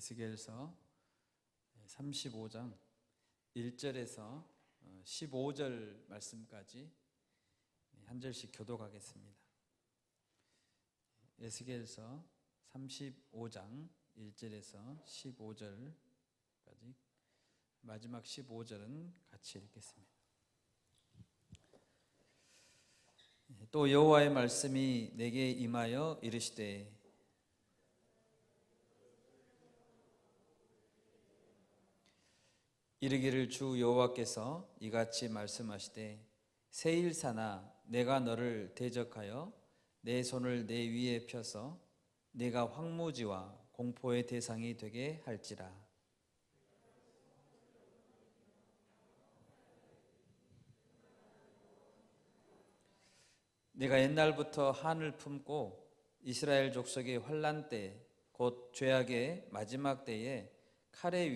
에스겔서 35장 1절에서 15절 말씀까지 한 절씩 교독하겠습니다. 에스겔서 35장 1절에서 15절까지, 마지막 15절은 같이 읽겠습니다. 또 여호와의 말씀이 내게 임하여 이르시되, 이르기를 주 여호와께서 이같이 말씀하시되, 세일사나 내가 너를 대적하여 내 손을 내 위에 펴서 내가 황무지와 공포의 대상이 되게 할지라. 내가 옛날부터 한을 품고 이스라엘 족속의 환난 때 곧 죄악의 마지막 때에 칼의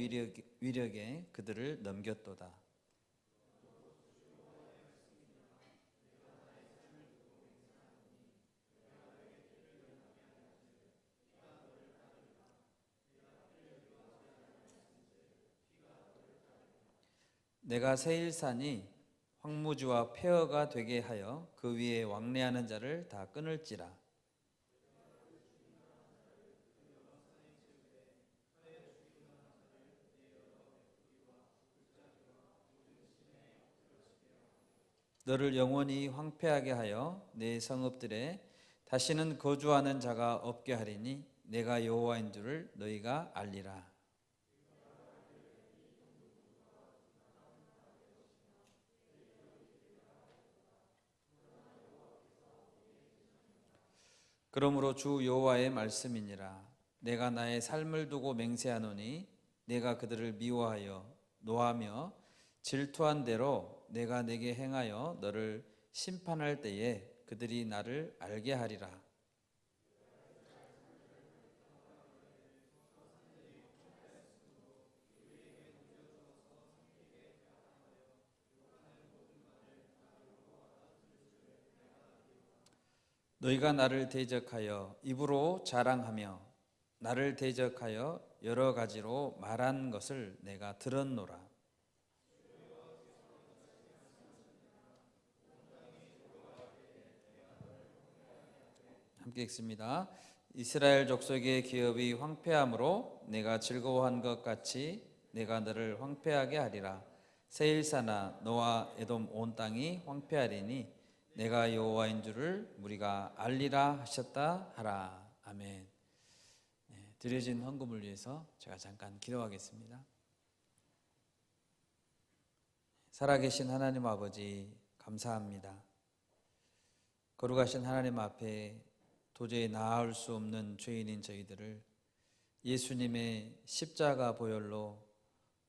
위력에 그들을 넘겼도다. 내가 세일산이 황무지와 폐허가 되게 하여 그 위에 왕래하는 자를 다 끊을지라. 너를 영원히 황폐하게 하여 내 성읍들에 다시는 거주하는 자가 없게 하리니 내가 여호와인 줄을 너희가 알리라. 그러므로 주 여호와의 말씀이니라. 내가 나의 삶을 두고 맹세하노니 내가 그들을 미워하여 노하며 질투한 대로 내가 내게 행하여 너를 심판할 때에 그들이 나를 알게 하리라. 너희가 나를 대적하여 입으로 자랑하며 나를 대적하여 여러 가지로 말한 것을 내가 들었노라. 함께 읽습니다. 이스라엘 족속의 기업이 황폐함으로 내가 즐거워한 것 같이 내가 너를 황폐하게 하리라. 세일사나 너와 에돔 온 땅이 황폐하리니 내가 여호와인 줄을 무리가 알리라 하셨다 하라. 아멘. 드려진 헌금을 위해서 제가 잠깐 기도하겠습니다. 살아계신 하나님 아버지, 감사합니다. 거룩하신 하나님 앞에 도저히 나아올 수 없는 죄인인 저희들을 예수님의 십자가 보혈로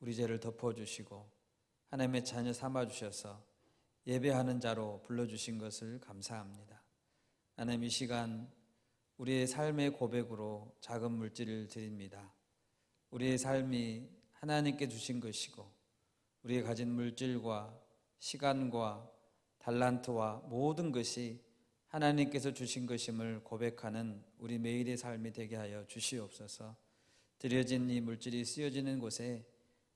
우리 죄를 덮어주시고 하나님의 자녀 삼아주셔서 예배하는 자로 불러주신 것을 감사합니다. 하나님, 이 시간 우리의 삶의 고백으로 작은 물질을 드립니다. 우리의 삶이 하나님께 주신 것이고 우리의 가진 물질과 시간과 달란트와 모든 것이 하나님께서 주신 것임을 고백하는 우리 매일의 삶이 되게 하여 주시옵소서. 드려진 이 물질이 쓰여지는 곳에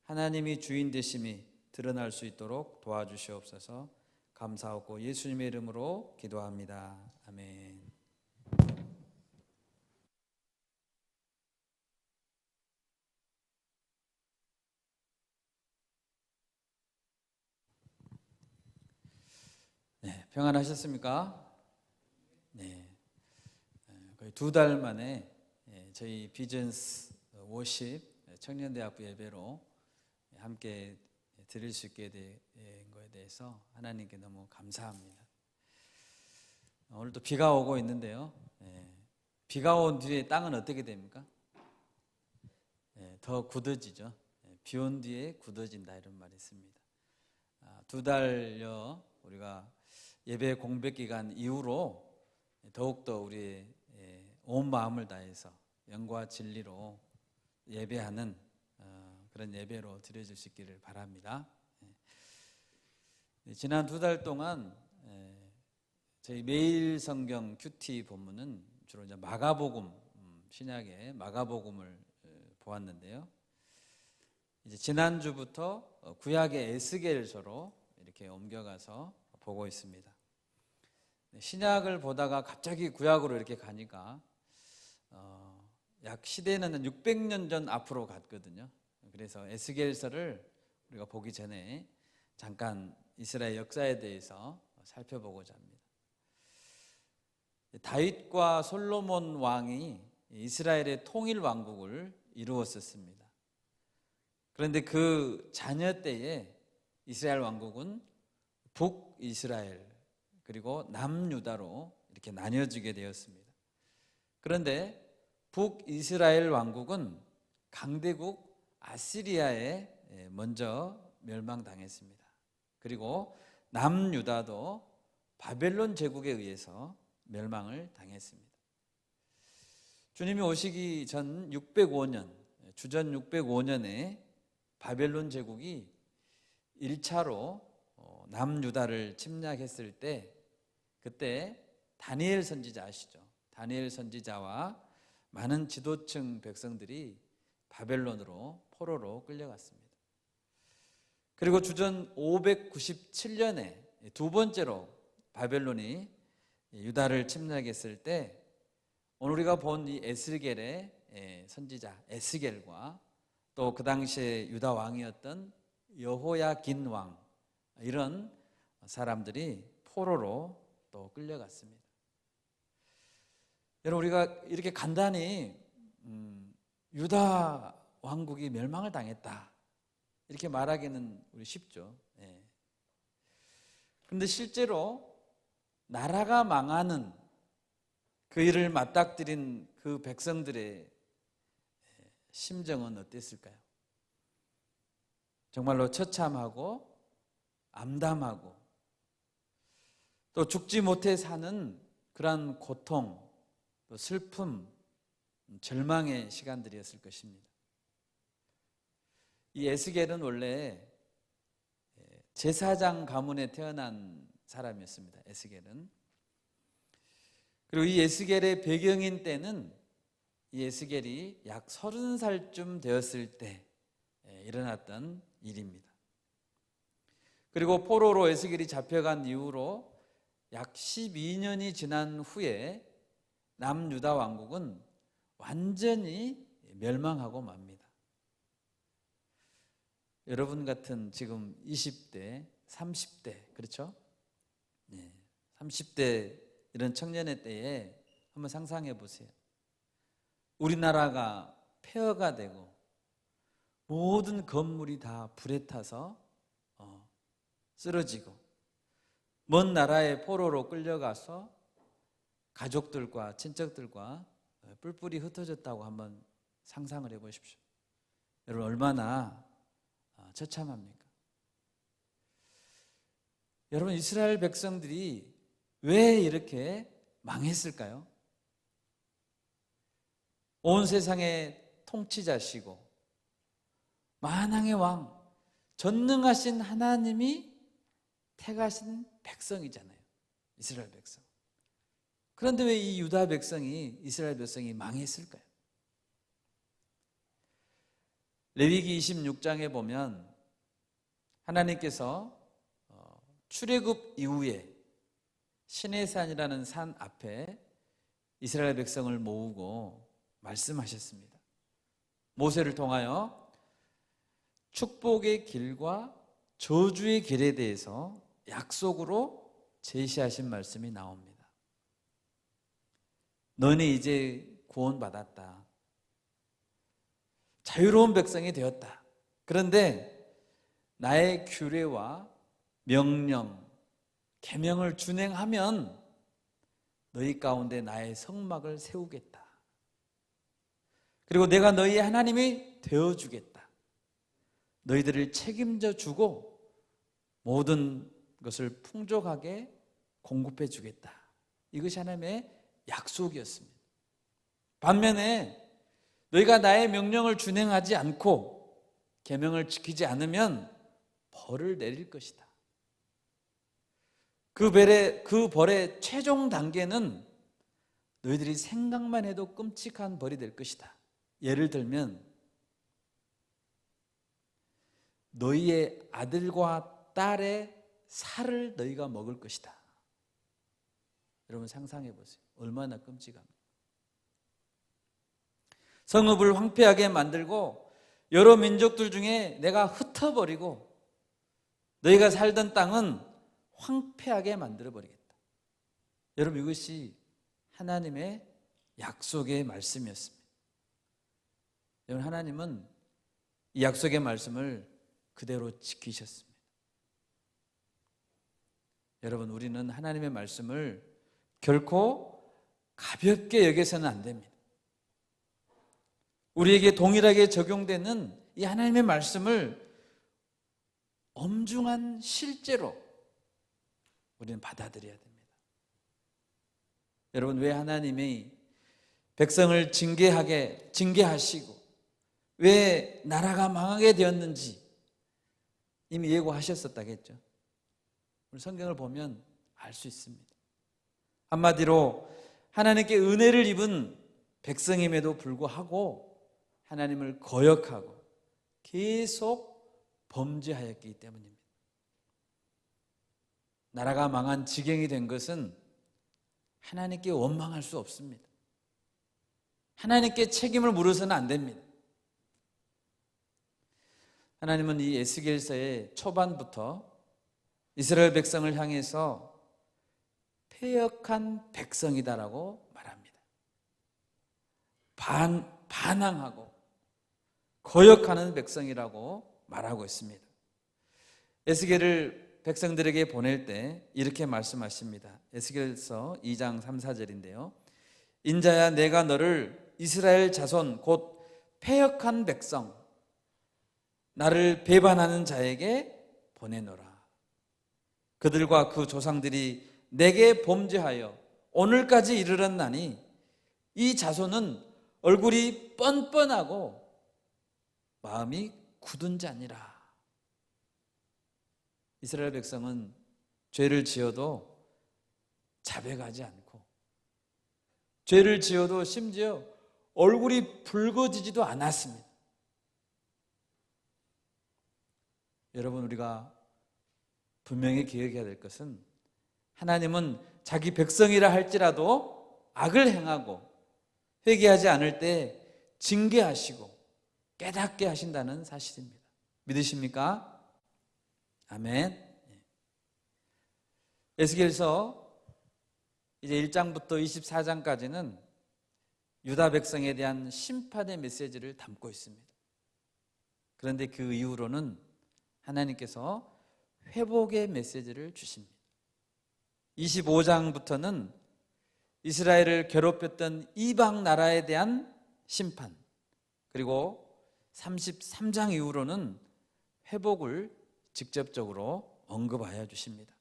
하나님이 주인 되심이 드러날 수 있도록 도와주시옵소서. 감사하고 예수님의 이름으로 기도합니다. 아멘. 네, 평안하셨습니까? 네, 거의 2달 만에 저희 비전스 워십 청년대학부 예배로 함께 드릴 수 있게 된 것에 대해서 하나님께 너무 감사합니다. 오늘도 비가 오고 있는데요. 비가 온 뒤에 땅은 어떻게 됩니까? 더 굳어지죠. 비 온 뒤에 굳어진다, 이런 말이 있습니다. 2달여 우리가 예배 공백 기간 이후로 더욱더 우리의 온 마음을 다해서 영과 진리로 예배하는 그런 예배로 드려질 수 있기를 바랍니다. 지난 2달 동안 저희 매일 성경 큐티 본문은 주로 이제 마가복음, 신약의 마가복음을 보았는데요. 이제 지난주부터 구약의 에스겔서로 이렇게 옮겨가서 보고 있습니다. 신약을 보다가 갑자기 구약으로 이렇게 가니까 약 시대는 600년 전 앞으로 갔거든요. 그래서 에스겔서를 우리가 보기 전에 잠깐 이스라엘 역사에 대해서 살펴보고자 합니다. 다윗과 솔로몬 왕이 이스라엘의 통일 왕국을 이루었었습니다. 그런데 그 자녀 때에 이스라엘 왕국은 북이스라엘 그리고 남유다로 이렇게 나뉘어지게 되었습니다. 그런데 북이스라엘 왕국은 강대국 아시리아에 먼저 멸망당했습니다. 그리고 남유다도 바벨론 제국에 의해서 멸망을 당했습니다. 주님이 오시기 전 605년, 주전 605년에 바벨론 제국이 1차로 남유다를 침략했을 때 그때 다니엘 선지자 아시죠? 다니엘 선지자와 많은 지도층 백성들이 바벨론으로 포로로 끌려갔습니다. 그리고 주전 597년에 두 번째로 바벨론이 유다를 침략했을 때 오늘 우리가 본 이 에스겔의 선지자 에스겔과 또 그 당시에 유다 왕이었던 여호야긴 왕 이런 사람들이 포로로 또 끌려갔습니다. 여러분 우리가 이렇게 간단히 유다 왕국이 멸망을 당했다 이렇게 말하기는 우리 쉽죠. 그런데 실제로 나라가 망하는 그 일을 맞닥뜨린 그 백성들의 심정은 어땠을까요? 정말로 처참하고 암담하고 또 죽지 못해 사는 그러한 고통, 또 슬픔, 절망의 시간들이었을 것입니다. 이 에스겔은 원래 제사장 가문에 태어난 사람이었습니다. 에스겔은. 그리고 이 에스겔의 배경인 때는 이 에스겔이 약 30살쯤 되었을 때 일어났던 일입니다. 그리고 포로로 에스겔이 잡혀간 이후로 약 12년이 지난 후에 남유다 왕국은 완전히 멸망하고 맙니다. 여러분 같은 지금 20대, 30대 그렇죠? 30대 이런 청년의 때에 한번 상상해 보세요. 우리나라가 폐허가 되고 모든 건물이 다 불에 타서 쓰러지고 먼 나라의 포로로 끌려가서 가족들과 친척들과 뿔뿔이 흩어졌다고 한번 상상을 해보십시오. 여러분 얼마나 처참합니까? 여러분 이스라엘 백성들이 왜 이렇게 망했을까요? 온 세상의 통치자시고 만왕의 왕, 전능하신 하나님이 택하신 백성이잖아요. 이스라엘 백성. 그런데 왜 이 유다 백성이, 이스라엘 백성이 망했을까요? 레위기 26장에 보면 하나님께서 출애굽 이후에 시내산이라는 산 앞에 이스라엘 백성을 모으고 말씀하셨습니다. 모세를 통하여 축복의 길과 저주의 길에 대해서 약속으로 제시하신 말씀이 나옵니다. 너네 이제 구원받았다. 자유로운 백성이 되었다. 그런데 나의 규례와 명령, 계명을 준행하면 너희 가운데 나의 성막을 세우겠다. 그리고 내가 너희의 하나님이 되어주겠다. 너희들을 책임져 주고 모든 것을 풍족하게 공급해 주겠다. 이것이 하나님의 약속이었습니다. 반면에 너희가 나의 명령을 준행하지 않고 계명을 지키지 않으면 벌을 내릴 것이다. 그 벌의 최종 단계는 너희들이 생각만 해도 끔찍한 벌이 될 것이다. 예를 들면 너희의 아들과 딸의 살을 너희가 먹을 것이다. 여러분 상상해 보세요. 얼마나 끔찍합니까? 성읍을 황폐하게 만들고 여러 민족들 중에 내가 흩어버리고 너희가 살던 땅은 황폐하게 만들어버리겠다. 여러분 이것이 하나님의 약속의 말씀이었습니다. 여러분 하나님은 이 약속의 말씀을 그대로 지키셨습니다. 여러분 우리는 하나님의 말씀을 결코 가볍게 여겨서는 안 됩니다. 우리에게 동일하게 적용되는 이 하나님의 말씀을 엄중한 실제로 우리는 받아들여야 됩니다. 여러분 왜 하나님이 백성을 징계하시고 왜 나라가 망하게 되었는지 이미 예고하셨었다겠죠. 우리 성경을 보면 알 수 있습니다. 한마디로 하나님께 은혜를 입은 백성임에도 불구하고 하나님을 거역하고 계속 범죄하였기 때문입니다. 나라가 망한 지경이 된 것은 하나님께 원망할 수 없습니다. 하나님께 책임을 물어서는 안 됩니다. 하나님은 이 에스겔서의 초반부터 이스라엘 백성을 향해서 패역한 백성이다라고 말합니다. 반항하고 거역하는 백성이라고 말하고 있습니다. 에스겔을 백성들에게 보낼 때 이렇게 말씀하십니다. 에스겔서 2장 3, 4절인데요. 인자야 내가 너를 이스라엘 자손 곧 패역한 백성 나를 배반하는 자에게 보내노라. 그들과 그 조상들이 내게 범죄하여 오늘까지 이르렀나니 이 자손은 얼굴이 뻔뻔하고 마음이 굳은 자니라. 이스라엘 백성은 죄를 지어도 자백하지 않고 죄를 지어도 심지어 얼굴이 붉어지지도 않았습니다. 여러분 우리가 분명히 기억해야 될 것은 하나님은 자기 백성이라 할지라도 악을 행하고 회개하지 않을 때 징계하시고 깨닫게 하신다는 사실입니다. 믿으십니까? 아멘. 에스겔서 이제 1장부터 24장까지는 유다 백성에 대한 심판의 메시지를 담고 있습니다. 그런데 그 이후로는 하나님께서 회복의 메시지를 주십니다. 25장부터는 이스라엘을 괴롭혔던 이방 나라에 대한 심판, 그리고 33장 이후로는 회복을 직접적으로 언급하여 주십니다.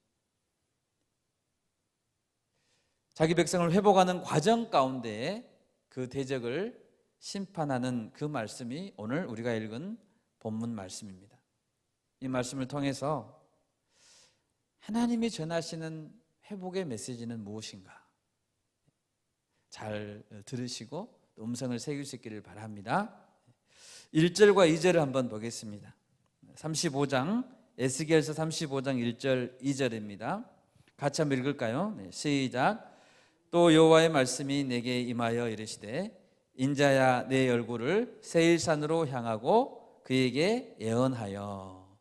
자기 백성을 회복하는 과정 가운데 그 대적을 심판하는 그 말씀이 오늘 우리가 읽은 본문 말씀입니다. 이 말씀을 통해서 하나님이 전하시는 회복의 메시지는 무엇인가? 잘 들으시고 음성을 새길 수 있기를 바랍니다. 1절과 2절을 한번 보겠습니다. 35장 에스겔서 35장 1절 2절입니다. 같이 한번 읽을까요? 네, 시작. 또 여호와의 말씀이 내게 임하여 이르시되 인자야 내 얼굴을 세일산으로 향하고 그에게 예언하여.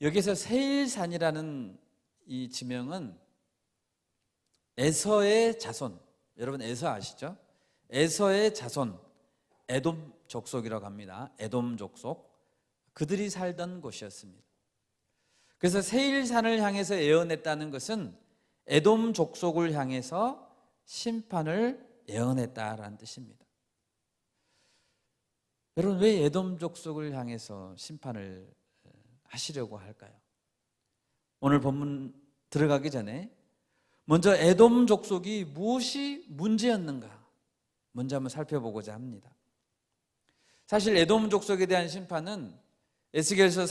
여기서 세일산이라는 이 지명은 에서의 자손, 여러분 에서 아시죠? 에서의 자손, 에돔 족속이라고 합니다. 에돔 족속, 그들이 살던 곳이었습니다. 그래서 세일산을 향해서 예언했다는 것은 에돔 족속을 향해서 심판을 예언했다라는 뜻입니다. 여러분 왜 에돔 족속을 향해서 심판을 하시려고 할까요? 오늘 본문 들어가기 전에 먼저 에돔 족속이 무엇이 문제였는가 먼저 한번 살펴보고자 합니다. 사실 에돔 족속에 대한 심판은 에스겔서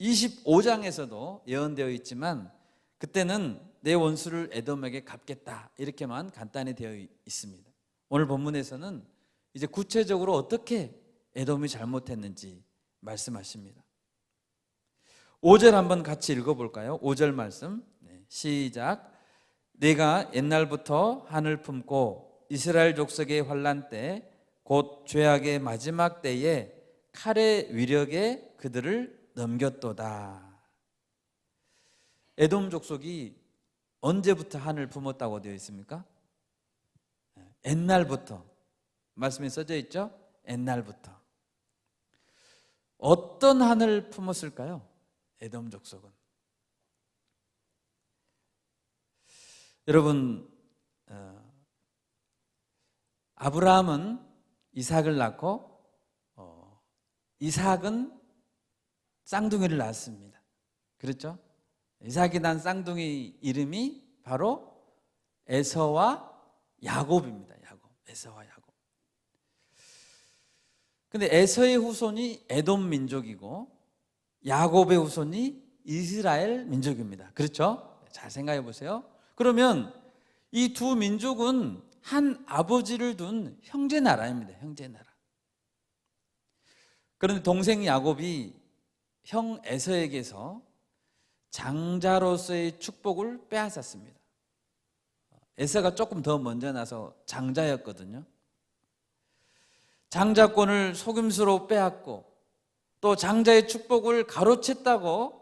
25장에서도 예언되어 있지만 그때는 내 원수를 에돔에게 갚겠다 이렇게만 간단히 되어 있습니다. 오늘 본문에서는 이제 구체적으로 어떻게 에돔이 잘못했는지 말씀하십니다. 5절 한번 같이 읽어볼까요? 5절 말씀 시작. 내가 옛날부터 한을 품고 이스라엘 족속의 환난 때 곧 죄악의 마지막 때에 칼의 위력에 그들을 넘겼도다. 에돔 족속이 언제부터 한을 품었다고 되어 있습니까? 옛날부터. 말씀에 써져 있죠? 옛날부터. 어떤 한을 품었을까요? 에돔 족속은. 여러분, 아브라함은 이삭을 낳고 이삭은 쌍둥이를 낳았습니다. 그렇죠? 이삭이 낳은 쌍둥이 이름이 바로 에서와 야곱입니다. 에서와 야곱. 근데 에서의 후손이 에돔 민족이고 야곱의 후손이 이스라엘 민족입니다. 그렇죠? 잘 생각해 보세요. 그러면 이 두 민족은 한 아버지를 둔 형제 나라입니다. 형제 나라. 그런데 동생 야곱이 형 에서에게서 장자로서의 축복을 빼앗았습니다. 에서가 조금 더 먼저 나서 장자였거든요. 장자권을 속임수로 빼앗고 또 장자의 축복을 가로챘다고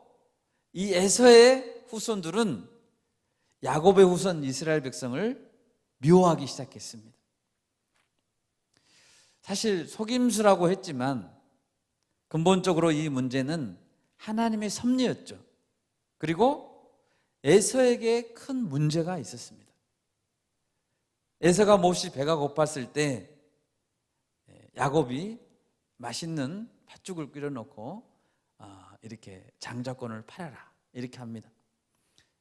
이 에서의 후손들은 야곱의 후손 이스라엘 백성을 미워하기 시작했습니다. 사실 속임수라고 했지만 근본적으로 이 문제는 하나님의 섭리였죠. 그리고 에서에게 큰 문제가 있었습니다. 에서가 몹시 배가 고팠을 때 야곱이 맛있는 팥죽을 끓여놓고 이렇게 장자권을 팔아라 이렇게 합니다.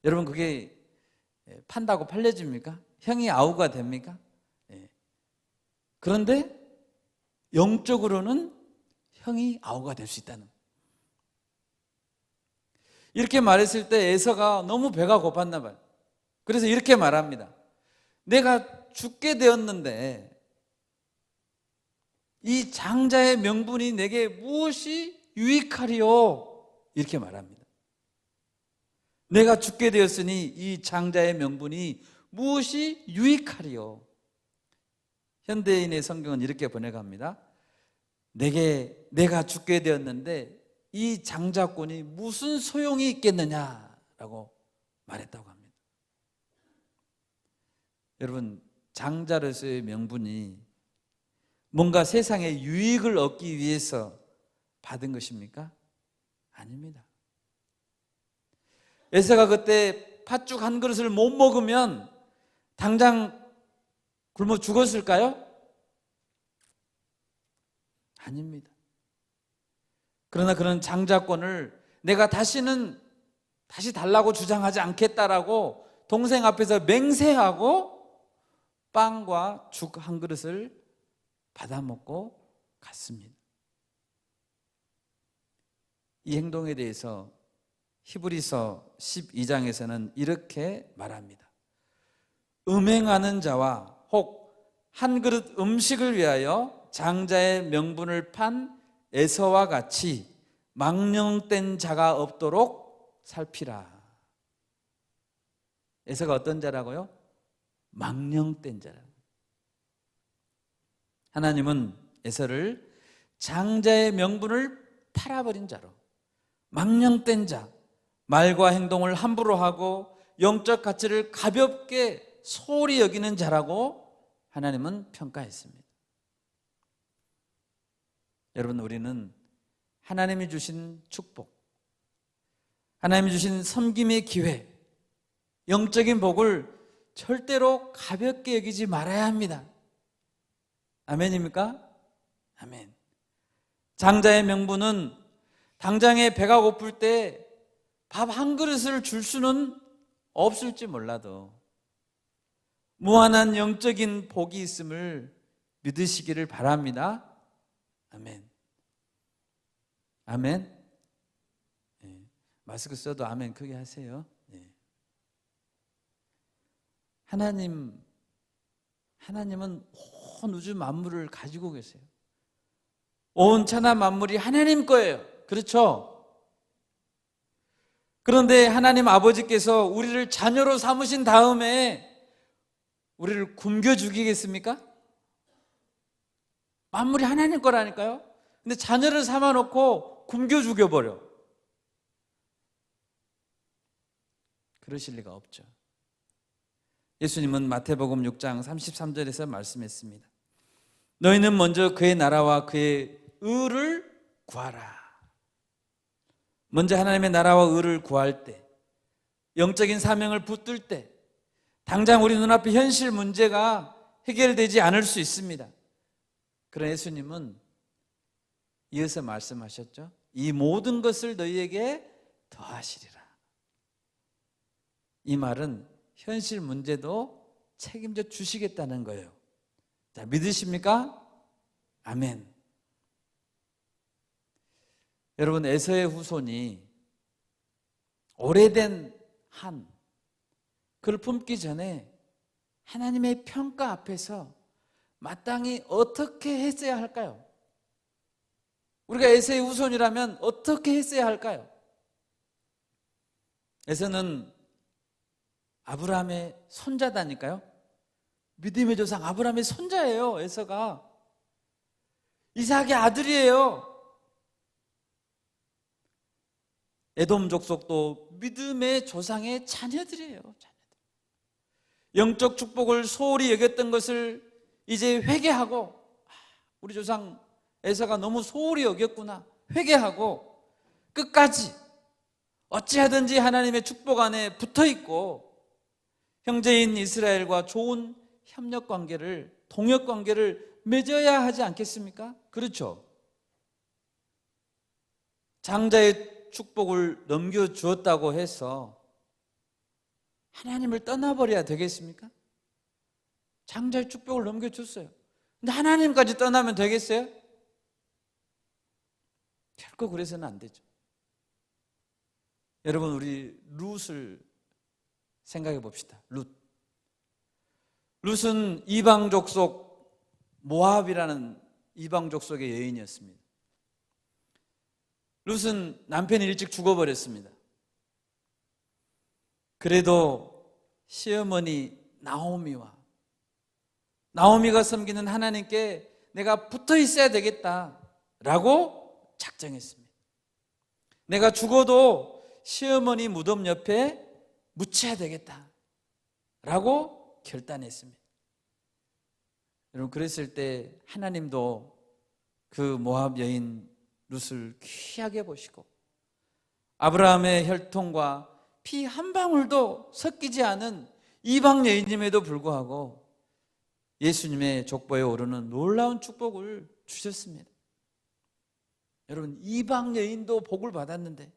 여러분 그게 판다고 팔려집니까? 형이 아우가 됩니까? 그런데 영적으로는 형이 아우가 될 수 있다는, 이렇게 말했을 때 에서가 너무 배가 고팠나 봐요. 그래서 이렇게 말합니다. 내가 죽게 되었는데 이 장자의 명분이 내게 무엇이 유익하리요? 이렇게 말합니다. 내가 죽게 되었으니 이 장자의 명분이 무엇이 유익하리요? 현대인의 성경은 이렇게 번역합니다. 내가 죽게 되었는데 이 장자권이 무슨 소용이 있겠느냐라고 말했다고 합니다. 여러분, 장자로서의 명분이 뭔가 세상에 유익을 얻기 위해서 받은 것입니까? 아닙니다. 에서가 그때 팥죽 한 그릇을 못 먹으면 당장 굶어 죽었을까요? 아닙니다. 그러나 그런 장자권을 내가 다시 달라고 주장하지 않겠다라고 동생 앞에서 맹세하고 빵과 죽 한 그릇을 받아 먹고 갔습니다. 이 행동에 대해서 히브리서 12장에서는 이렇게 말합니다. 음행하는 자와 혹 한 그릇 음식을 위하여 장자의 명분을 판 에서와 같이 망령된 자가 없도록 살피라. 에서가 어떤 자라고요? 망령된 자라. 하나님은 에서를 장자의 명분을 팔아버린 자로, 망령된 자, 말과 행동을 함부로 하고 영적 가치를 가볍게 소홀히 여기는 자라고 하나님은 평가했습니다. 여러분, 우리는 하나님이 주신 축복, 하나님이 주신 섬김의 기회, 영적인 복을 절대로 가볍게 여기지 말아야 합니다. 아멘입니까? 아멘. 장자의 명분은 당장에 배가 고플 때 밥 한 그릇을 줄 수는 없을지 몰라도 무한한 영적인 복이 있음을 믿으시기를 바랍니다. 아멘. 아멘. 네. 마스크 써도 아멘 크게 하세요. 네. 하나님은 온 우주 만물을 가지고 계세요. 온 천하 만물이 하나님 거예요. 그렇죠? 그런데 하나님 아버지께서 우리를 자녀로 삼으신 다음에 우리를 굶겨 죽이겠습니까? 만물이 하나님 거라니까요. 근데 자녀를 삼아놓고 굶겨 죽여버려. 그러실 리가 없죠. 예수님은 마태복음 6장 33절에서 말씀했습니다. 너희는 먼저 그의 나라와 그의 의를 구하라. 먼저 하나님의 나라와 의를 구할 때, 영적인 사명을 붙들 때 당장 우리 눈앞에 현실 문제가 해결되지 않을 수 있습니다. 그러나 예수님은 이어서 말씀하셨죠. 이 모든 것을 너희에게 더하시리라. 이 말은 현실 문제도 책임져 주시겠다는 거예요. 자, 믿으십니까? 아멘. 여러분, 에서의 후손이 오래된 한, 그를 품기 전에 하나님의 평가 앞에서 마땅히 어떻게 했어야 할까요? 우리가 에서의 후손이라면 어떻게 했어야 할까요? 에서는 아브라함의 손자다니까요. 믿음의 조상 아브라함의 손자예요. 에서가 이삭의 아들이에요. 에돔 족속도 믿음의 조상의 자녀들이에요. 영적 축복을 소홀히 여겼던 것을 이제 회개하고, 우리 조상 에서가 너무 소홀히 여겼구나, 회개하고 끝까지 어찌하든지 하나님의 축복 안에 붙어있고 형제인 이스라엘과 좋은 협력관계를, 동역관계를 맺어야 하지 않겠습니까? 그렇죠? 장자의 축복을 넘겨주었다고 해서 하나님을 떠나버려야 되겠습니까? 장자의 축복을 넘겨줬어요. 근데 하나님까지 떠나면 되겠어요? 결코 그래서는 안 되죠. 여러분, 우리 룻을 생각해 봅시다. 룻은 이방 족속 모압이라는 이방 족속의 여인이었습니다. 룻은 남편이 일찍 죽어버렸습니다. 그래도 시어머니 나오미가 섬기는 하나님께 내가 붙어 있어야 되겠다라고 작정했습니다. 내가 죽어도 시어머니 무덤 옆에 묻혀야 되겠다라고 결단했습니다. 여러분, 그랬을 때 하나님도 그 모압 여인 룻을 귀하게 보시고 아브라함의 혈통과 피 한 방울도 섞이지 않은 이방 여인임에도 불구하고 예수님의 족보에 오르는 놀라운 축복을 주셨습니다. 여러분, 이방 여인도 복을 받았는데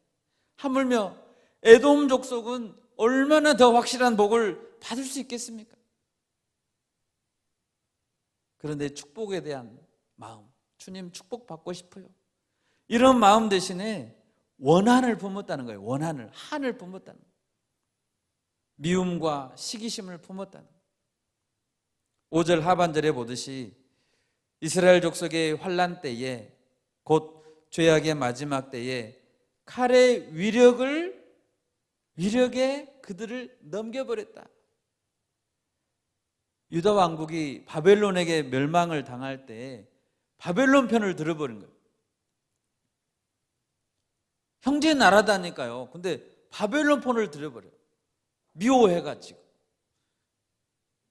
하물며 에돔 족속은 얼마나 더 확실한 복을 받을 수 있겠습니까? 그런데 축복에 대한 마음, 주님 축복받고 싶어요, 이런 마음 대신에 원한을 품었다는 거예요. 한을 품었다는 거예요. 미움과 시기심을 품었다는 거예요. 5절 하반절에 보듯이 이스라엘 족속의 환난 때에, 곧 죄악의 마지막 때에 칼의 위력에 그들을 넘겨버렸다. 유다 왕국이 바벨론에게 멸망을 당할 때 바벨론 편을 들어버린 거예요. 형제 나라다니까요. 근데 바벨론 편을 들어버려요. 미워해가지고.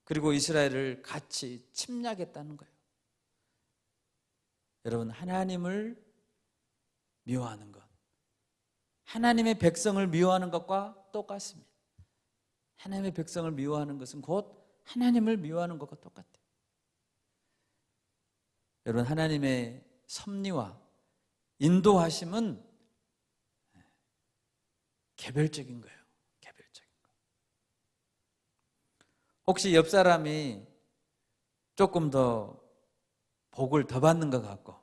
그리고 이스라엘을 같이 침략했다는 거예요. 여러분, 하나님을 미워하는 것, 하나님의 백성을 미워하는 것과 똑같습니다. 하나님의 백성을 미워하는 것은 곧 하나님을 미워하는 것과 똑같아요. 여러분, 하나님의 섭리와 인도하심은 개별적인 거예요. 개별적인 거. 혹시 옆 사람이 조금 더 복을 더 받는 것 같고,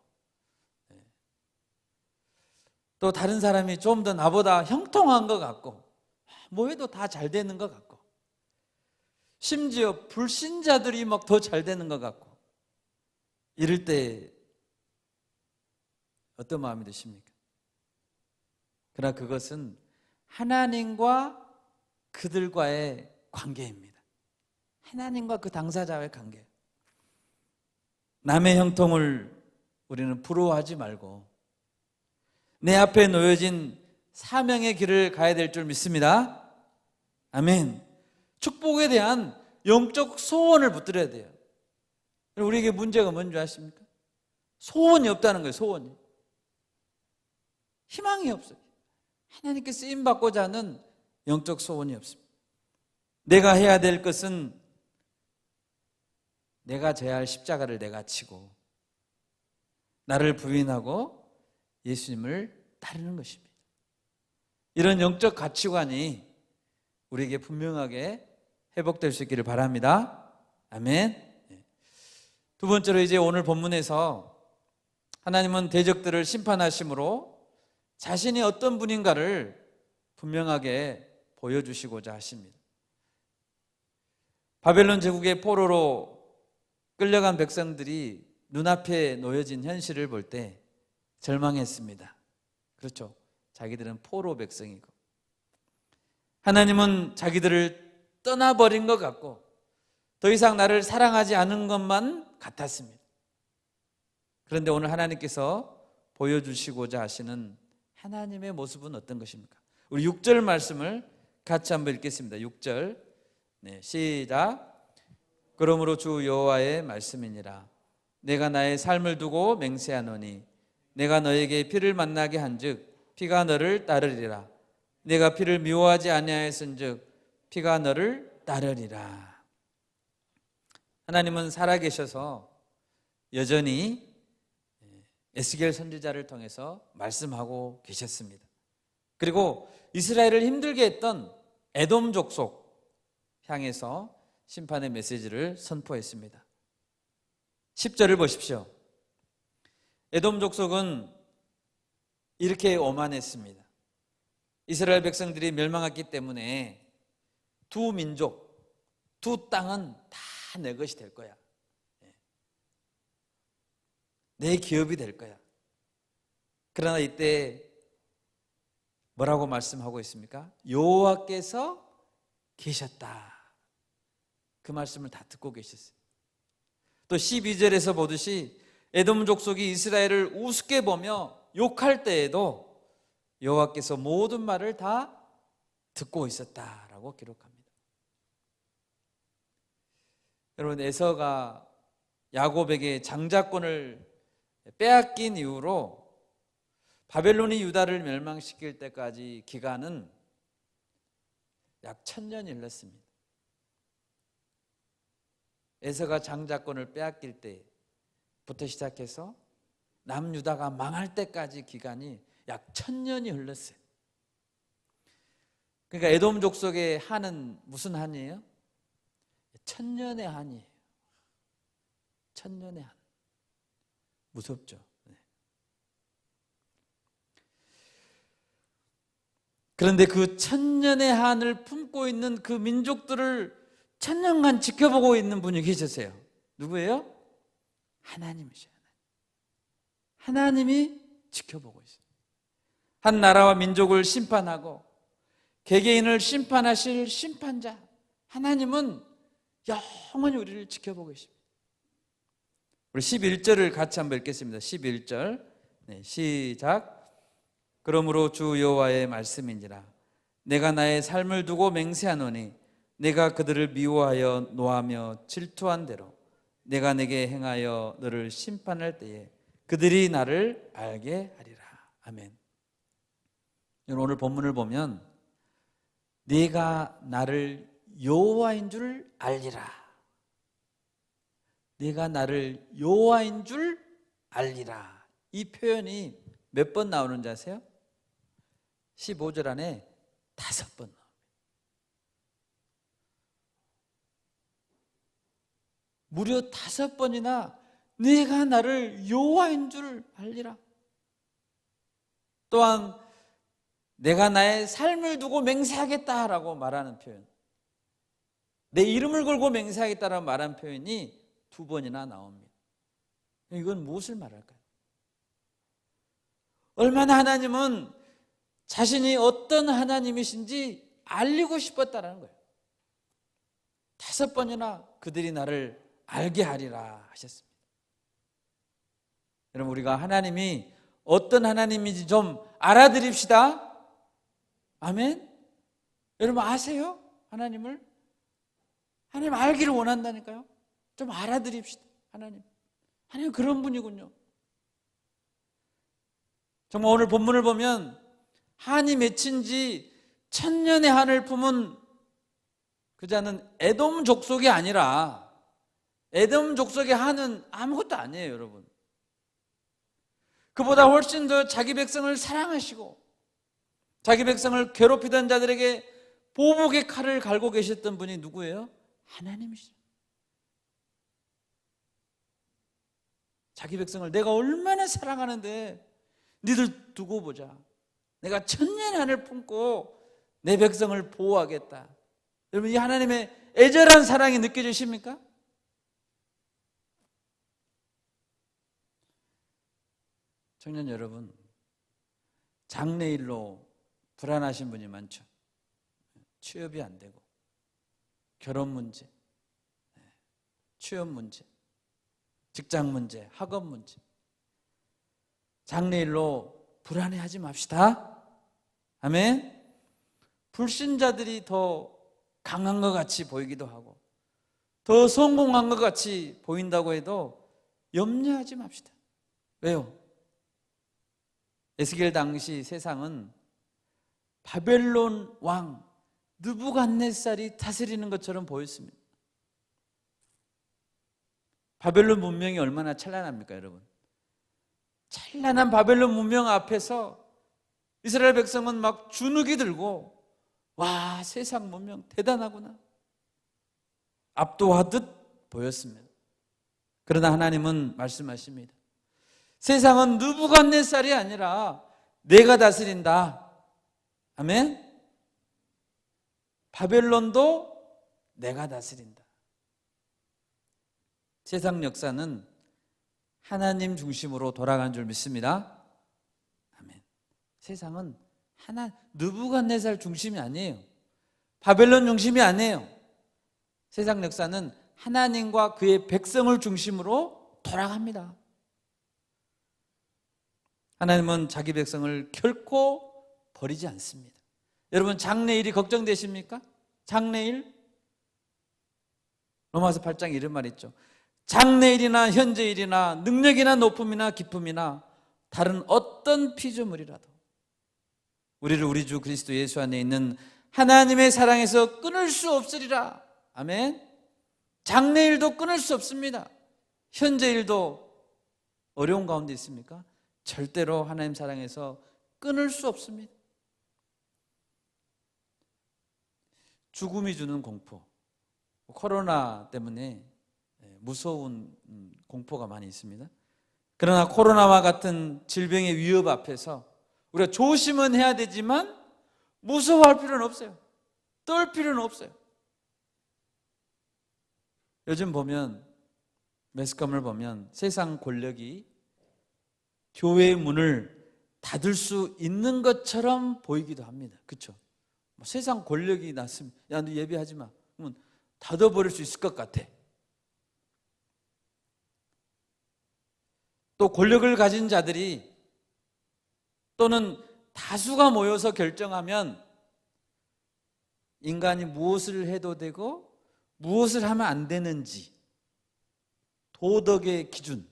또 다른 사람이 좀 더 나보다 형통한 것 같고, 뭐 해도 다 잘 되는 것 같고, 심지어 불신자들이 막 더 잘 되는 것 같고, 이럴 때 어떤 마음이 드십니까? 그러나 그것은 하나님과 그들과의 관계입니다. 하나님과 그 당사자와의 관계. 남의 형통을 우리는 부러워하지 말고 내 앞에 놓여진 사명의 길을 가야 될 줄 믿습니다. 아멘. 축복에 대한 영적 소원을 붙들어야 돼요. 우리에게 문제가 뭔지 아십니까? 소원이 없다는 거예요. 소원이. 희망이 없어요. 하나님께 쓰임받고자 하는 영적 소원이 없습니다. 내가 해야 될 것은 내가 져야 할 십자가를 내가 지고 나를 부인하고 예수님을 따르는 것입니다. 이런 영적 가치관이 우리에게 분명하게 회복될 수 있기를 바랍니다. 아멘. 두 번째로 이제 오늘 본문에서 하나님은 대적들을 심판하심으로 자신이 어떤 분인가를 분명하게 보여주시고자 하십니다. 바벨론 제국의 포로로 끌려간 백성들이 눈앞에 놓여진 현실을 볼 때 절망했습니다. 그렇죠. 자기들은 포로 백성이고 하나님은 자기들을 떠나버린 것 같고 더 이상 나를 사랑하지 않은 것만 같았습니다. 그런데 오늘 하나님께서 보여주시고자 하시는 하나님의 모습은 어떤 것입니까? 우리 6절 말씀을 같이 한번 읽겠습니다. 6절 시작. 그러므로 주 여호와의 말씀이니라. 내가 나의 삶을 두고 맹세하노니 내가 너에게 피를 만나게 한즉 피가 너를 따르리라. 내가 피를 미워하지 아니하였은즉 피가 너를 따르리라. 하나님은 살아계셔서 여전히 에스겔 선지자를 통해서 말씀하고 계셨습니다. 그리고 이스라엘을 힘들게 했던 에돔 족속 향해서 심판의 메시지를 선포했습니다. 10절을 보십시오. 에돔 족속은 이렇게 오만했습니다. 이스라엘 백성들이 멸망했기 때문에 두 민족, 두 땅은 다 내 것이 될 거야. 내 기업이 될 거야. 그러나 이때 뭐라고 말씀하고 있습니까? 여호와께서 계셨다. 그 말씀을 다 듣고 계셨어요. 또 12절에서 보듯이 에돔 족속이 이스라엘을 우습게 보며 욕할 때에도 여호와께서 모든 말을 다 듣고 있었다라고 기록합니다. 여러분, 에서가 야곱에게 장자권을 빼앗긴 이후로 바벨론이 유다를 멸망시킬 때까지 기간은 약 1000년이 흘렀습니다. 에서가 장자권을 빼앗길 때부터 시작해서 남유다가 망할 때까지 기간이 약 1000년이 흘렀어요. 그러니까 에돔 족속의 한은 무슨 한이에요? 1000년의 한이에요. 1000년의 한. 무섭죠. 그런데 그 1000년의 한을 품고 있는 그 민족들을 1000년간 지켜보고 있는 분이 계셨어요. 누구예요? 하나님이셔요. 하나님이 지켜보고 있어요. 한 나라와 민족을 심판하고 개개인을 심판하실 심판자 하나님은 영원히 우리를 지켜보고 계십니다. 우리 11절을 같이 한번 읽겠습니다. 11절 시작. 그러므로 주 여호와의 말씀이니라. 내가 나의 삶을 두고 맹세하노니 내가 그들을 미워하여 노하며 질투한 대로 내가 내게 행하여 너를 심판할 때에 그들이 나를 알게 하리라. 아멘. 오늘 본문을 보면 내가 나를 여호와인 줄 알리라. 내가 나를 여호와인 줄 알리라. 이 표현이 몇 번 나오는지 아세요? 15절 안에 5번 나옵니다. 무려 5번이나 내가 나를 여호와인 줄 알리라. 또한 내가 나의 삶을 두고 맹세하겠다라고 말하는 표현, 내 이름을 걸고 맹세하겠다라고 말하는 표현이 2번이나 나옵니다. 이건 무엇을 말할까요? 얼마나 하나님은 자신이 어떤 하나님이신지 알리고 싶었다는 거예요. 5번이나 그들이 나를 알게 하리라 하셨습니다. 여러분, 우리가 하나님이 어떤 하나님인지 좀 알아드립시다. 아멘. 여러분 아세요? 하나님을? 하나님 알기를 원한다니까요. 좀 알아드립시다. 하나님 그런 분이군요. 정말 오늘 본문을 보면 한이 맺힌 지 1000년의 한을 품은 그 자는 에돔 족속이 아니라, 에돔 족속의 한은 아무것도 아니에요, 여러분. 그보다 훨씬 더 자기 백성을 사랑하시고 자기 백성을 괴롭히던 자들에게 보복의 칼을 갈고 계셨던 분이 누구예요? 하나님이시죠. 자기 백성을 내가 얼마나 사랑하는데 니들 두고 보자. 내가 1000년의 한을 품고 내 백성을 보호하겠다. 여러분, 이 하나님의 애절한 사랑이 느껴지십니까? 청년 여러분, 장래일로 불안하신 분이 많죠. 취업이 안 되고, 결혼 문제, 취업 문제, 직장 문제, 학업 문제. 장래일로 불안해하지 맙시다. 아멘. 불신자들이 더 강한 것 같이 보이기도 하고 더 성공한 것 같이 보인다고 해도 염려하지 맙시다. 왜요? 에스겔 당시 세상은 바벨론 왕 느부갓네살이 다스리는 것처럼 보였습니다. 바벨론 문명이 얼마나 찬란합니까, 여러분? 찬란한 바벨론 문명 앞에서 이스라엘 백성은 막 주눅이 들고, 와, 세상 문명 대단하구나, 압도하듯 보였습니다. 그러나 하나님은 말씀하십니다. 세상은 느부갓네살이 아니라 내가 다스린다. 아멘. 바벨론도 내가 다스린다. 세상 역사는 하나님 중심으로 돌아간 줄 믿습니다. 아멘. 세상은 느부갓네살 중심이 아니에요. 바벨론 중심이 아니에요. 세상 역사는 하나님과 그의 백성을 중심으로 돌아갑니다. 하나님은 자기 백성을 결코 버리지 않습니다. 여러분, 장래일이 걱정되십니까? 장래일? 로마서 8장 이런 말 있죠. 장래일이나 현재일이나 능력이나 높음이나 기쁨이나 다른 어떤 피조물이라도 우리를 우리 주 그리스도 예수 안에 있는 하나님의 사랑에서 끊을 수 없으리라. 아멘. 장래일도 끊을 수 없습니다. 현재일도 어려운 가운데 있습니까? 절대로 하나님 사랑에서 끊을 수 없습니다. 죽음이 주는 공포, 코로나 때문에 무서운 공포가 많이 있습니다. 그러나 코로나와 같은 질병의 위협 앞에서 우리가 조심은 해야 되지만 무서워할 필요는 없어요. 떨 필요는 없어요. 요즘 보면, 매스컴을 보면 세상 권력이 교회의 문을 닫을 수 있는 것처럼 보이기도 합니다. 그렇죠? 세상 권력이 났으면 야, 너 예배하지 마. 그러면 닫아버릴 수 있을 것 같아. 또 권력을 가진 자들이 또는 다수가 모여서 결정하면 인간이 무엇을 해도 되고 무엇을 하면 안 되는지 도덕의 기준,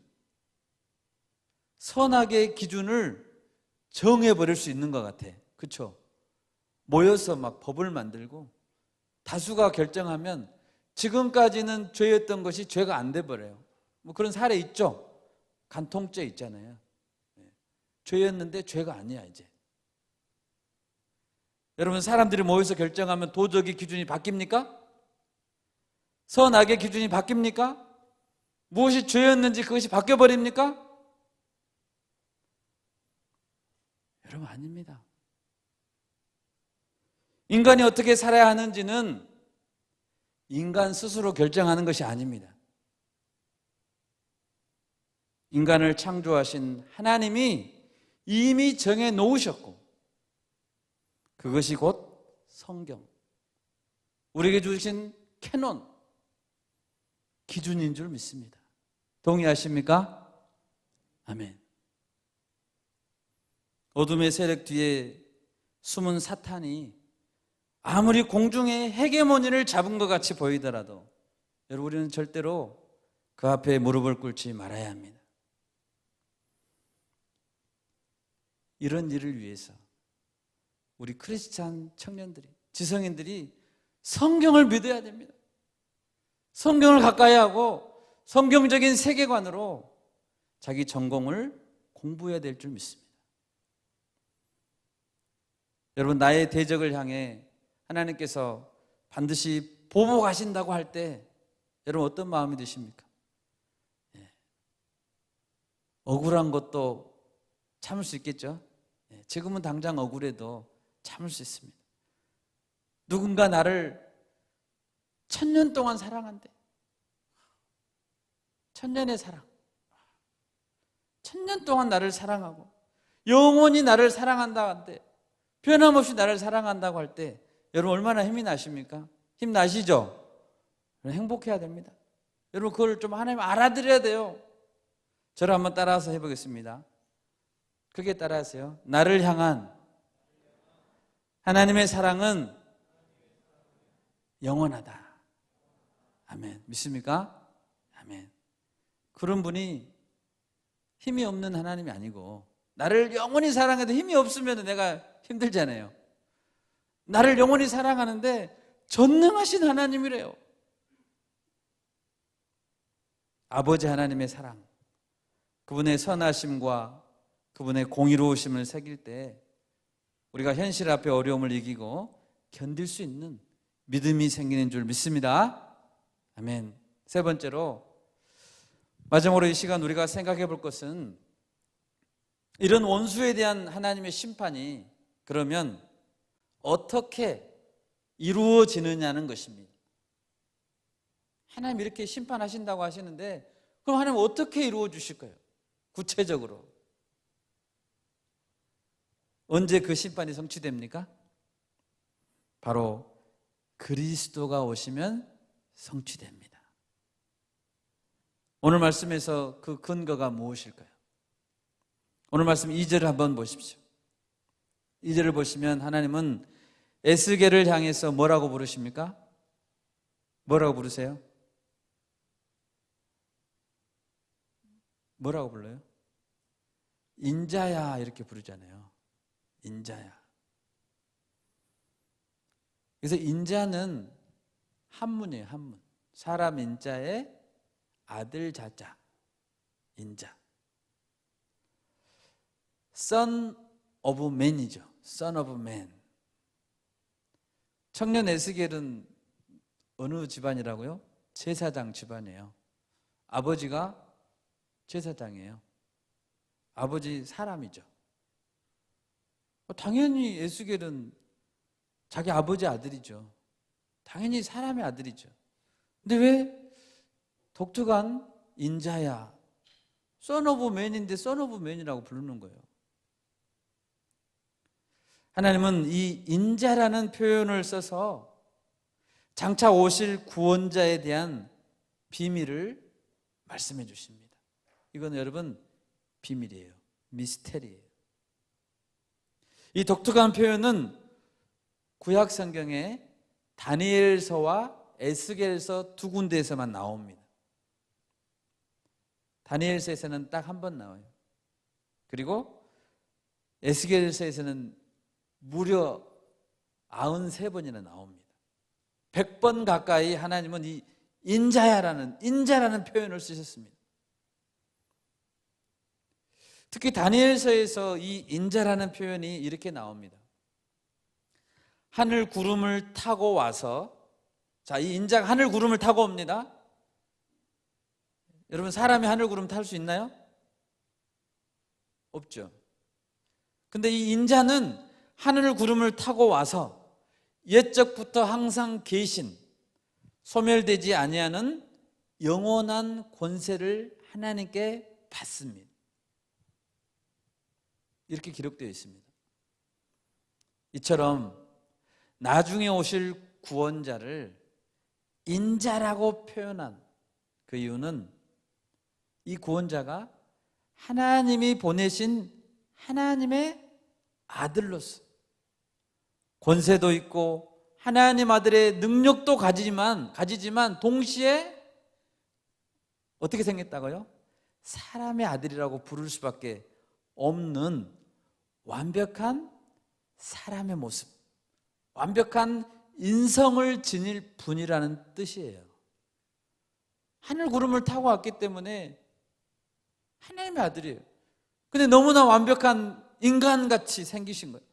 선악의 기준을 정해버릴 수 있는 것 같아. 그렇죠? 모여서 막 법을 만들고 다수가 결정하면 지금까지는 죄였던 것이 죄가 안 돼버려요. 뭐 그런 사례 있죠? 간통죄 있잖아요. 죄였는데 죄가 아니야 이제. 여러분, 사람들이 모여서 결정하면 도덕의 기준이 바뀝니까? 선악의 기준이 바뀝니까? 무엇이 죄였는지 그것이 바뀌어버립니까? 여러분, 아닙니다. 인간이 어떻게 살아야 하는지는 인간 스스로 결정하는 것이 아닙니다. 인간을 창조하신 하나님이 이미 정해 놓으셨고, 그것이 곧 성경, 우리에게 주신 캐논, 기준인 줄 믿습니다. 동의하십니까? 아멘. 어둠의 세력 뒤에 숨은 사탄이 아무리 공중의 헤게모니를 잡은 것 같이 보이더라도 여러분, 우리는 절대로 그 앞에 무릎을 꿇지 말아야 합니다. 이런 일을 위해서 우리 크리스찬 청년들이, 지성인들이 성경을 믿어야 됩니다. 성경을 가까이 하고 성경적인 세계관으로 자기 전공을 공부해야 될 줄 믿습니다. 여러분, 나의 대적을 향해 하나님께서 반드시 보복하신다고 할 때 여러분 어떤 마음이 드십니까? 억울한 것도 참을 수 있겠죠? 지금은 당장 억울해도 참을 수 있습니다. 누군가 나를 1000년 동안 사랑한대. 1000년의 사랑. 1000년 동안 나를 사랑하고 영원히 나를 사랑한다 한데, 변함없이 나를 사랑한다고 할 때 여러분 얼마나 힘이 나십니까? 힘 나시죠? 행복해야 됩니다. 여러분, 그걸 좀 하나님 알아들여야 돼요. 저를 한번 따라서 해보겠습니다. 크게 따라하세요. 나를 향한 하나님의 사랑은 영원하다. 아멘. 믿습니까? 아멘. 그런 분이 힘이 없는 하나님이 아니고, 나를 영원히 사랑해도 힘이 없으면 내가 힘들잖아요. 나를 영원히 사랑하는데 전능하신 하나님이래요. 아버지 하나님의 사랑, 그분의 선하심과 그분의 공의로우심을 새길 때 우리가 현실 앞에 어려움을 이기고 견딜 수 있는 믿음이 생기는 줄 믿습니다. 아멘. 세 번째로, 마지막으로 이 시간 우리가 생각해 볼 것은, 이런 원수에 대한 하나님의 심판이 그러면 어떻게 이루어지느냐는 것입니다. 하나님 이렇게 심판하신다고 하시는데, 그럼 하나님 어떻게 이루어 주실 거예요? 구체적으로 언제 그 심판이 성취됩니까? 바로 그리스도가 오시면 성취됩니다. 오늘 말씀에서 그 근거가 무엇일까요? 오늘 말씀 2절을 한번 보십시오. 2절을 보시면 하나님은 에스겔을 향해서 뭐라고 부르십니까? 뭐라고 부르세요? 뭐라고 불러요? 인자야, 이렇게 부르잖아요. 인자야. 그래서 인자는 한문이에요. 한문. 사람 인자에 아들 자자, 인자. Son of man이죠. Son of man. 청년 에스겔은 어느 집안이라고요? 제사장 집안이에요. 아버지가 제사장이에요. 아버지 사람이죠. 당연히 에스겔은 자기 아버지 아들이죠. 당연히 사람의 아들이죠. 근데 왜 독특한 인자야, Son of man인데 Son of man이라고 부르는 거예요? 하나님은 이 인자라는 표현을 써서 장차 오실 구원자에 대한 비밀을 말씀해 주십니다. 이건 여러분 비밀이에요. 미스테리예요. 이 독특한 표현은 구약 성경에 다니엘서와 에스겔서 두 군데에서만 나옵니다. 다니엘서에서는 딱 한 번 나와요. 그리고 에스겔서에서는 무려 93번이나 나옵니다. 100번 가까이 하나님은 이 인자라는 표현을 쓰셨습니다. 특히 다니엘서에서 이 인자라는 표현이 이렇게 나옵니다. 하늘 구름을 타고 와서, 자, 이 인자가 하늘 구름을 타고 옵니다. 여러분, 사람이 하늘 구름 탈 수 있나요? 없죠. 근데 이 인자는 하늘 구름을 타고 와서 옛적부터 항상 계신, 소멸되지 아니하는 영원한 권세를 하나님께 받습니다. 이렇게 기록되어 있습니다. 이처럼 나중에 오실 구원자를 인자라고 표현한 그 이유는 이 구원자가 하나님이 보내신 하나님의 아들로서 권세도 있고 하나님 아들의 능력도 가지지만 동시에 어떻게 생겼다고요? 사람의 아들이라고 부를 수밖에 없는 완벽한 사람의 모습, 완벽한 인성을 지닐 분이라는 뜻이에요. 하늘 구름을 타고 왔기 때문에 하나님의 아들이에요. 근데 너무나 완벽한 인간같이 생기신 거예요.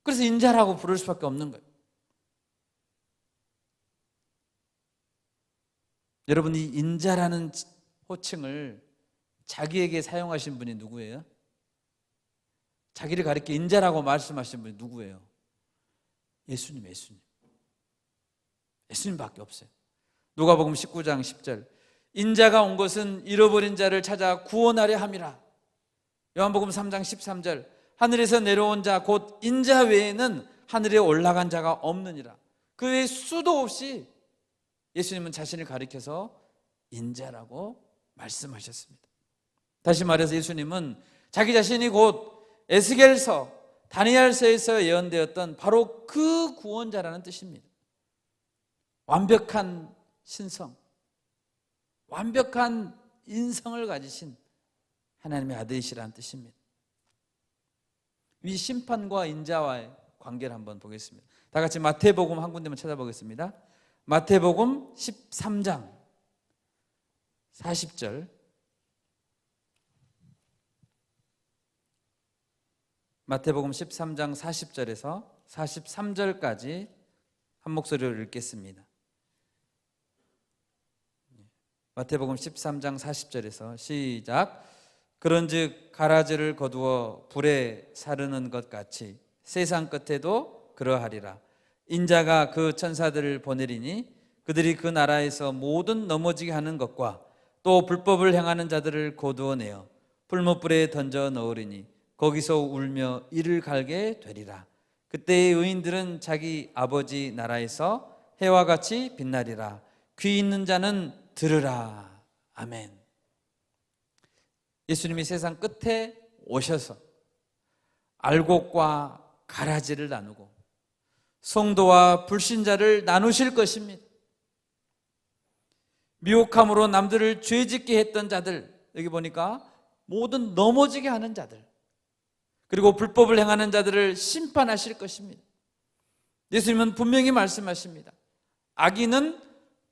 그래서 인자라고 부를 수밖에 없는 거예요. 여러분, 이 인자라는 호칭을 자기에게 사용하신 분이 누구예요? 자기를 가리켜 인자라고 말씀하신 분이 누구예요? 예수님밖에 없어요. 누가복음 19장 10절, 인자가 온 것은 잃어버린 자를 찾아 구원하려 함이라. 요한복음 3장 13절, 하늘에서 내려온 자 곧 인자 외에는 하늘에 올라간 자가 없느니라. 그 외에 수도 없이 예수님은 자신을 가리켜서 인자라고 말씀하셨습니다. 다시 말해서 예수님은 자기 자신이 곧 에스겔서, 다니엘서에서 예언되었던 바로 그 구원자라는 뜻입니다. 완벽한 신성, 완벽한 인성을 가지신 하나님의 아들이시라는 뜻입니다. 이 심판과 인자와의 관계를 한번 보겠습니다. 다 같이 마태복음 한 군데만 찾아보겠습니다. 마태복음 13장 40절, 마태복음 13장 40절에서 43절까지 한 목소리로 읽겠습니다. 마태복음 13장 40절에서 시작. 그런즉 가라지를 거두어 불에 사르는 것 같이 세상 끝에도 그러하리라. 인자가 그 천사들을 보내리니 그들이 그 나라에서 모든 넘어지게 하는 것과 또 불법을 행하는 자들을 거두어내어 풀무불에 던져 넣으리니 거기서 울며 이를 갈게 되리라. 그때의 의인들은 자기 아버지 나라에서 해와 같이 빛나리라. 귀 있는 자는 들으라. 아멘. 예수님이 세상 끝에 오셔서 알곡과 가라지를 나누고 성도와 불신자를 나누실 것입니다. 미혹함으로 남들을 죄짓게 했던 자들, 여기 보니까 모든 넘어지게 하는 자들, 그리고 불법을 행하는 자들을 심판하실 것입니다. 예수님은 분명히 말씀하십니다. 악인은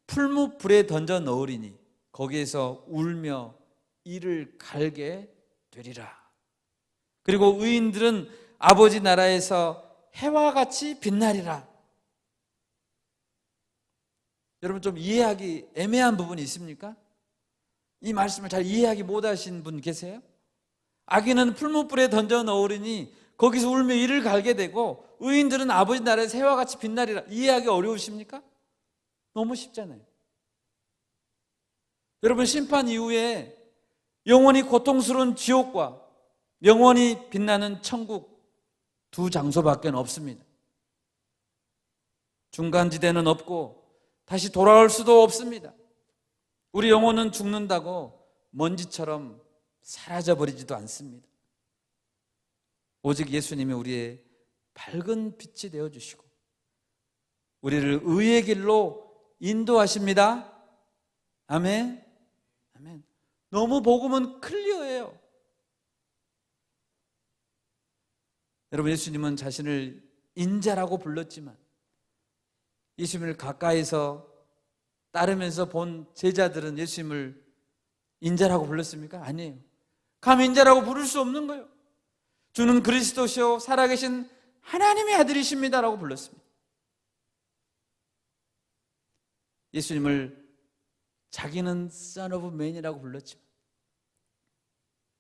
풀무불에 던져 넣으리니 거기에서 울며 이를 갈게 되리라. 그리고 의인들은 아버지 나라에서 해와 같이 빛나리라. 여러분, 좀 이해하기 애매한 부분이 있습니까? 이 말씀을 잘 이해하기 못하신 분 계세요? 악인은 풀무불에 던져 넣으리니 거기서 울며 이를 갈게 되고 의인들은 아버지 나라에서 해와 같이 빛나리라. 이해하기 어려우십니까? 너무 쉽잖아요. 여러분, 심판 이후에 영원히 고통스러운 지옥과 영원히 빛나는 천국 두 장소밖에 없습니다. 중간지대는 없고 다시 돌아올 수도 없습니다. 우리 영혼은 죽는다고 먼지처럼 사라져버리지도 않습니다. 오직 예수님이 우리의 밝은 빛이 되어주시고 우리를 의의 길로 인도하십니다. 아멘. 아멘. 너무 복음은 클리어해요. 여러분, 예수님은 자신을 인자라고 불렀지만 예수님을 가까이서 따르면서 본 제자들은 예수님을 인자라고 불렀습니까? 아니에요. 감히 인자라고 부를 수 없는 거예요. 주는 그리스도시요 살아계신 하나님의 아들이십니다라고 불렀습니다. 예수님을 자기는 Son of Man이라고 불렀지만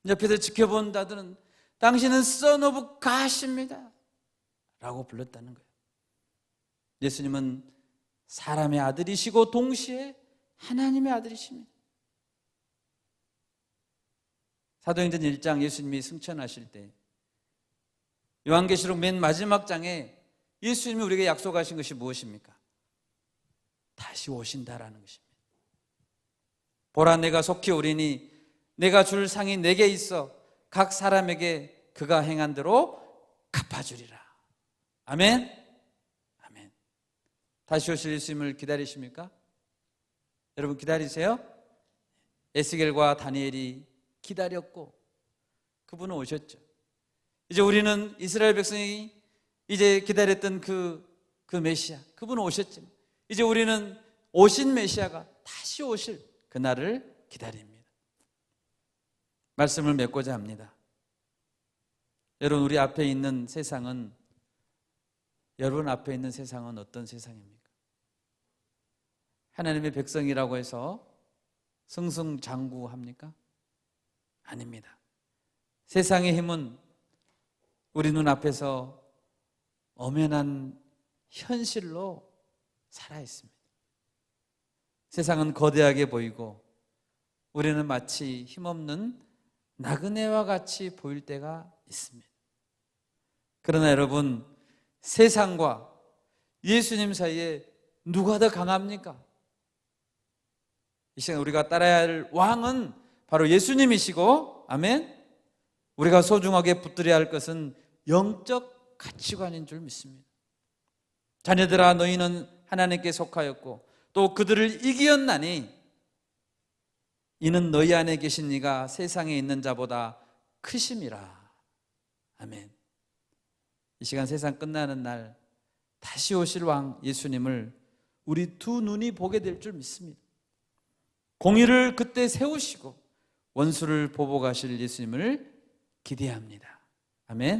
옆에서 지켜본 자들은 당신은 Son of God입니다 라고 불렀다는 거예요. 예수님은 사람의 아들이시고 동시에 하나님의 아들이십니다. 사도행전 1장 예수님이 승천하실 때 요한계시록 맨 마지막 장에 예수님이 우리에게 약속하신 것이 무엇입니까? 다시 오신다라는 것입니다. 보라, 내가 속히 오리니 내가 줄 상이 내게 있어 각 사람에게 그가 행한 대로 갚아주리라. 아멘. 아멘. 다시 오실 예수님을 기다리십니까? 여러분 기다리세요? 에스겔과 다니엘이 기다렸고 그분은 오셨죠. 이제 우리는 이스라엘 백성이 이제 기다렸던 그 메시아, 그분은 오셨죠. 이제 우리는 오신 메시아가 다시 오실 그날을 기다립니다. 말씀을 맺고자 합니다. 여러분, 우리 앞에 있는 세상은, 여러분 앞에 있는 세상은 어떤 세상입니까? 하나님의 백성이라고 해서 승승장구합니까? 아닙니다. 세상의 힘은 우리 눈앞에서 엄연한 현실로 살아있습니다. 세상은 거대하게 보이고 우리는 마치 힘없는 나그네와 같이 보일 때가 있습니다. 그러나 여러분, 세상과 예수님 사이에 누가 더 강합니까? 이 시간 우리가 따라야 할 왕은 바로 예수님이시고, 아멘. 우리가 소중하게 붙들어야 할 것은 영적 가치관인 줄 믿습니다. 자녀들아, 너희는 하나님께 속하였고 또 그들을 이기었나니 이는 너희 안에 계신 이가 세상에 있는 자보다 크심이라. 아멘. 이 시간 세상 끝나는 날 다시 오실 왕 예수님을 우리 두 눈이 보게 될 줄 믿습니다. 공의를 그때 세우시고 원수를 보복하실 예수님을 기대합니다. 아멘.